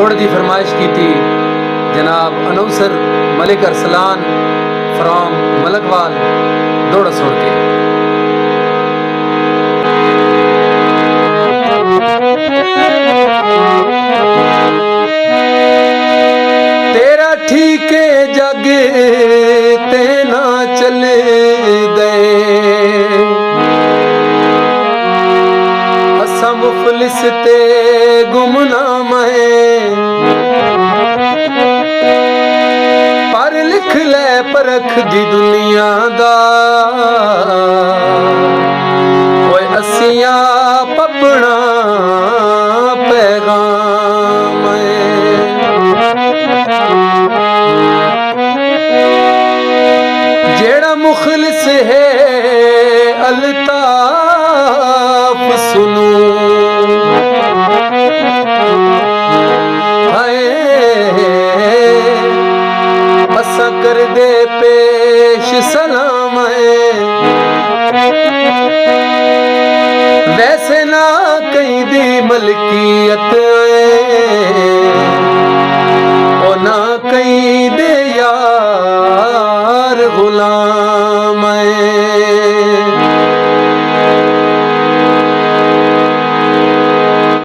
जोड़ दी फरमाइश की थी जनाब अनौसर मलिक अरसलान फ्रॉम मलकवाल दौड़ छोड़ के। तेरा ठीके जागे ते ना चले गए, असा मुफलिस ते गुमनाम है, पर लिख ले परख दी दुनिया दा, ओए असिया पपना पैगाम है। जेड़ा मुखलिस है अल्ताफ सुनू, असा कर दे पेश सलाम है, वैसे ना कहीं दी मलकियत ओ ना कहीं दे यार गुलाम